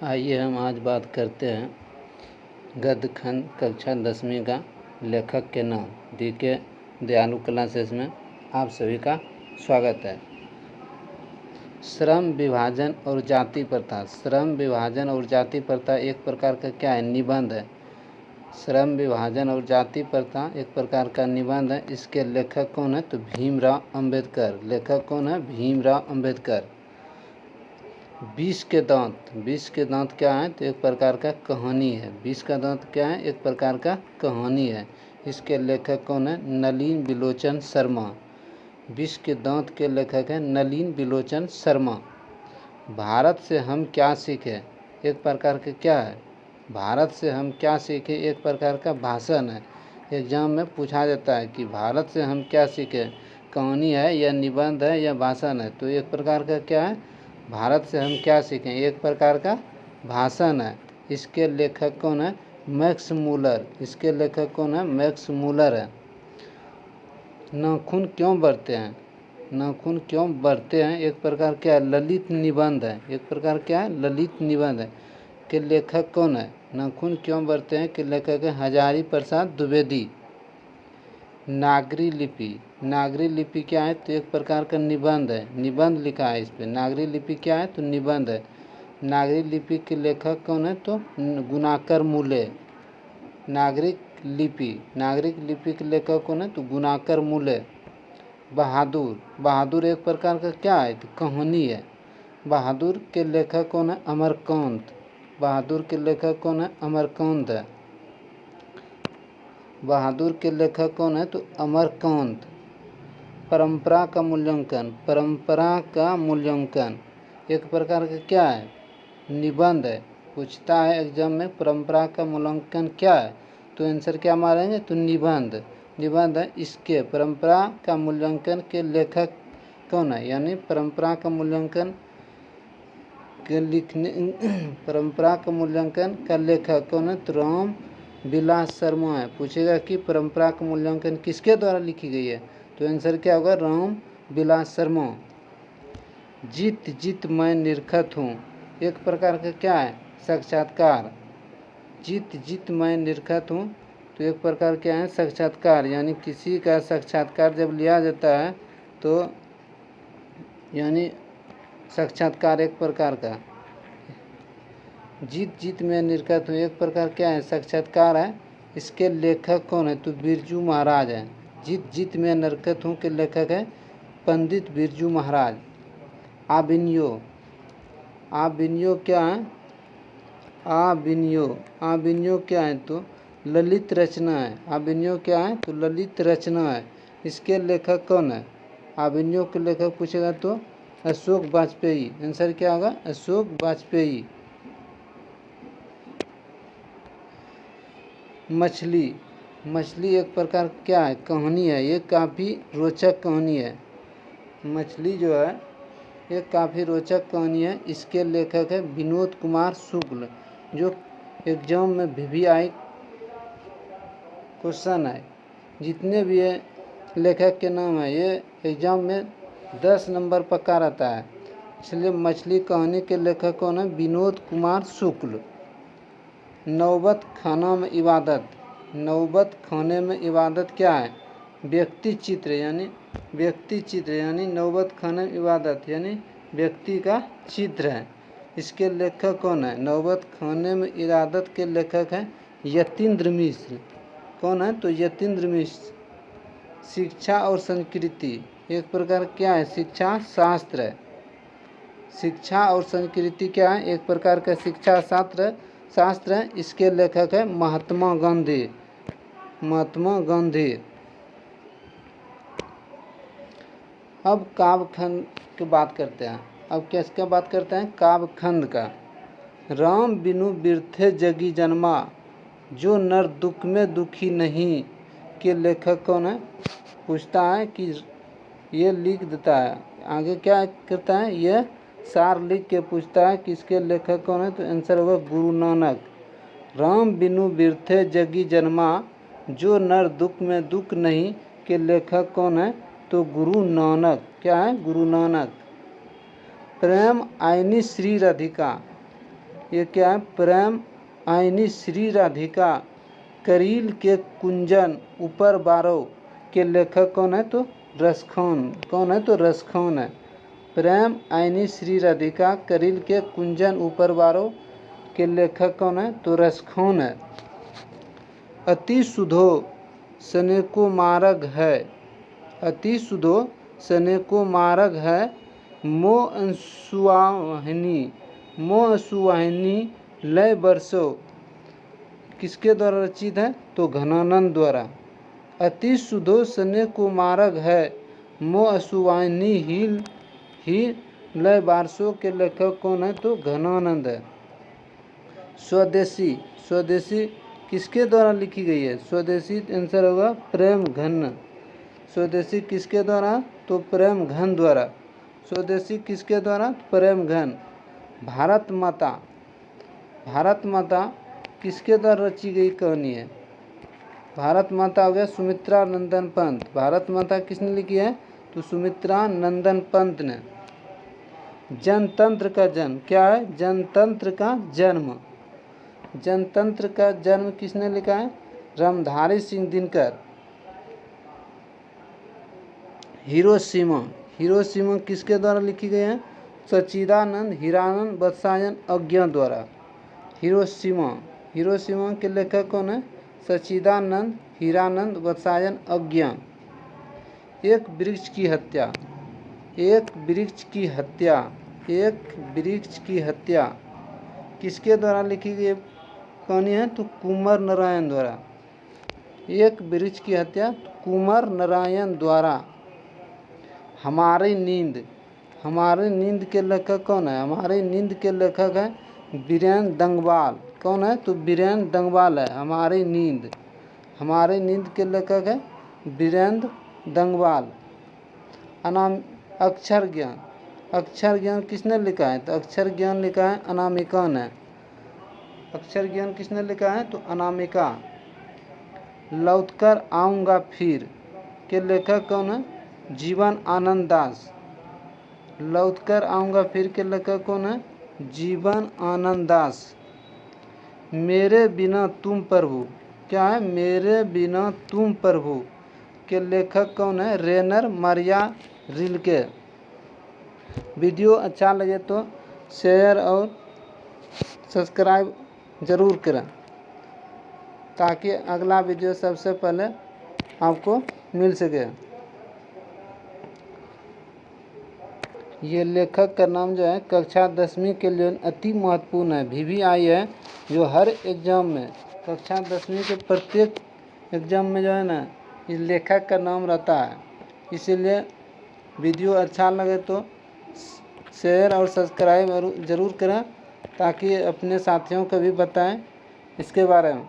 आइए हम आज बात करते हैं गद्य खंड कक्षा 10वीं का लेखक के नाम DK दयालु क्लासेस में आप सभी का स्वागत है। श्रम विभाजन और जाति प्रथा। श्रम विभाजन और जाति प्रथा एक प्रकार का क्या है? निबंध है। श्रम विभाजन और जाति प्रथा एक प्रकार का निबंध है। इसके लेखक कौन है? तो भीमराव अंबेडकर। लेखक कौन है? भीमराव अंबेडकर। विष के दांत क्या है? तो एक प्रकार का कहानी है। विष का दांत क्या है? एक प्रकार का कहानी है। इसके लेखक कौन है? नलिन बिलोचन शर्मा। विष के दांत के लेखक है नलिन बिलोचन शर्मा। भारत से हम क्या सीखे? एक प्रकार का क्या है? भारत से हम क्या सीखे एक प्रकार का भाषण है। एग्जाम में पूछा जाता है कि भारत से हम क्या सीखे, कहानी है या निबंध है या भाषण है। तो एक प्रकार का क्या है? भारत से हम क्या सीखें एक प्रकार का भाषण है। इसके लेखक कौन है? Max Muller. इसके लेखक कौन है? मैक्स मूलर है। नाखून क्यों बढ़ते हैं? नाखून क्यों बढ़ते हैं एक प्रकार क्या है? ललित निबंध है। एक प्रकार क्या है? ललित निबंध है। के लेखक कौन है? नाखून क्यों बढ़ते हैं के लेखक है हजारी प्रसाद द्विवेदी। नागरी लिपि। नागरी लिपि क्या है? तो एक प्रकार का निबंध है। निबंध लिखा है इस पे। नागरी लिपि क्या है? तो निबंध है। नागरी लिपि के लेखक कौन है? तो गुणाकर मूले। नागरिक लिपि के लेखक कौन है? तो गुणाकर मूले। बहादुर एक प्रकार का क्या है? तो कहानी है। बहादुर के लेखक कौन है? अमरकांत। बहादुर के लेखक कौन है? अमरकांत है। बहादुर के लेखक कौन है? तो अमरकांत। परंपरा का मूल्यांकन एक प्रकार का क्या है? निबंध है। पूछता है एग्जाम में परंपरा का मूल्यांकन क्या है, तो आंसर क्या मारेंगे? तो निबंध है। इसके परंपरा का मूल्यांकन के लेखक कौन है? यानी परंपरा का मूल्यांकन का लेखक कौन है? तो राम विलास शर्मा है। पूछेगा कि परंपरा का मूल्यांकन किसके द्वारा लिखी गई है, तो आंसर क्या होगा? राम विलास शर्मा। जीत मैं निरखत हूँ एक प्रकार का क्या है? साक्षात्कार। जीत मैं निरखत हूँ तो एक प्रकार क्या है? साक्षात्कार। यानी किसी का साक्षात्कार जब लिया जाता है तो यानी साक्षात्कार एक प्रकार का। जीत मैं निरखत हूँ एक प्रकार क्या है? साक्षात्कार है। इसके लेखक कौन है? तो बिरजू महाराज है। जीत मैं निरखत हूँ के लेखक है पंडित बिरजू महाराज। आबिन्यो क्या है? आबिन्यो क्या है? तो ललित रचना है। आबिन्यो क्या है? तो ललित रचना है। इसके लेखक कौन है? आबिन्यो के लेखक पूछेगा तो अशोक वाजपेयी। आंसर क्या होगा? अशोक वाजपेयी। मछली एक प्रकार क्या है? कहानी है। ये काफ़ी रोचक कहानी है। मछली जो है ये काफ़ी रोचक कहानी है। इसके लेखक है विनोद कुमार शुक्ल। जो एग्जाम में VVI क्वेश्चन है, जितने भी ये लेखक के नाम है ये एग्जाम में 10 नंबर पक्का रहता है। इसलिए मछली कहानी के लेखक कौन है? विनोद कुमार शुक्ल। नौबत खाना में इबादत। नौबत खाने में इबादत क्या है? व्यक्ति चित्र यानी नौबत खाने में इबादत यानी व्यक्ति का चित्र है। इसके लेखक कौन है? नौबत खाने में इबादत के लेखक हैं यतीन्द्र मिश्र। कौन है? तो यतीन्द्र मिश्र। शिक्षा और संस्कृति एक प्रकार क्या है? शिक्षा शास्त्र है। शिक्षा और संस्कृति क्या है? एक प्रकार का शिक्षा शास्त्र है। इसके लेखक है महात्मा गांधी। अब काव्यखंड की बात करते हैं। अब किसका बात करते हैं? काव्यखंड का। राम बिनु बिरथे जगी जन्मा, जो नर दुख में दुखी नहीं के लेखक कौन है? पूछता है कि ये लिख देता है, आगे क्या करता है? ये सार लिख के पूछता है कि इसके लेखक कौन है? तो आंसर होगा गुरु नानक। राम बिनु बिरथे जगी जन्मा, जो नर दुख में दुख नहीं के लेखक कौन है? तो गुरु नानक। क्या है? गुरु नानक। प्रेम आईनी श्री राधिका। ये क्या है? प्रेम आईनी श्री राधिका करील के कुंजन ऊपर बारो के लेखक कौन है? तो रसखान। कौन है? तो रसखान है। प्रेम आईनी श्री राधिका करील के कुंजन ऊपर बारो के लेखक कौन है? तो रसखान है। अति सुधो सने को मार्ग है, अति सुधो सने को मार्ग है, मो अंशुवाहिनी लय बरसो किसके द्वारा रचित है? तो घनानंद द्वारा। अति सुधो सने को मार्ग है, मो अंशुवाहिनी ही लय बारसो के लेखक कौन है? तो घनानंद है। स्वदेशी, स्वदेशी किसके द्वारा लिखी गई है? स्वदेशी आंसर होगा प्रेम घन। स्वदेशी किसके द्वारा? तो प्रेम घन द्वारा। स्वदेशी किसके द्वारा? प्रेम घन। भारत माता, भारत माता किसके द्वारा रची गई कहानी है? भारत माता हो गया सुमित्रा नंदन पंत। भारत माता किसने लिखी है? तो सुमित्रा नंदन पंत ने। जनतंत्र का जन्म क्या है? जनतंत्र का जन्म, जनतंत्र का जन्म किसने लिखा है? रामधारी सिंह दिनकर। हिरोशिमा, हिरोशिमा किसके द्वारा लिखी गई है? सच्चिदानंद हीरानंद वत्सायन अज्ञा द्वारा। हिरोशिमा, हिरोशिमा के लेखक कौन है? सच्चिदानंद हीरानंद वत्सायन अज्ञा। एक वृक्ष की हत्या, एक वृक्ष की हत्या, एक वृक्ष की हत्या किसके द्वारा लिखी गई कहानी है? तो कुंवर नारायण द्वारा। एक वृक्ष की हत्या कुंवर नारायण द्वारा। हमारी नींद, हमारी नींद के लेखक कौन है? हमारी नींद के लेखक है बीरेन दंगवाल। कौन है? तो बीरेन दंगवाल है। हमारी नींद, हमारी नींद के लेखक है बीरेंद्र दंगवाल। अनाम अक्षर ज्ञान, अक्षर ज्ञान किसने लिखा है? तो अक्षर ज्ञान लिखा है अनामिका ने। अक्षर ज्ञान किसने लिखा है? तो अनामिका। लौटकर आऊँगा फिर के लेखक कौन है? जीवन आनंद दास। लौटकर आऊँगा फिर के लेखक कौन है? जीवन आनंद दास। मेरे बिना तुम प्रभु क्या है? मेरे बिना तुम प्रभु के लेखक कौन है? रेनर मारिया रिल्के। वीडियो अच्छा लगे तो शेयर और सब्सक्राइब ज़रूर करें ताकि अगला वीडियो सबसे पहले आपको मिल सके। ये लेखक का नाम जो है कक्षा 10वीं के लिए अति महत्वपूर्ण है। VVI है जो हर एग्ज़ाम में कक्षा 10वीं के प्रत्येक एग्ज़ाम में जो है ना इस लेखक का नाम रहता है। इसीलिए वीडियो अच्छा लगे तो शेयर और सब्सक्राइब ज़रूर करें ताकि अपने साथियों को भी बताएं इसके बारे में।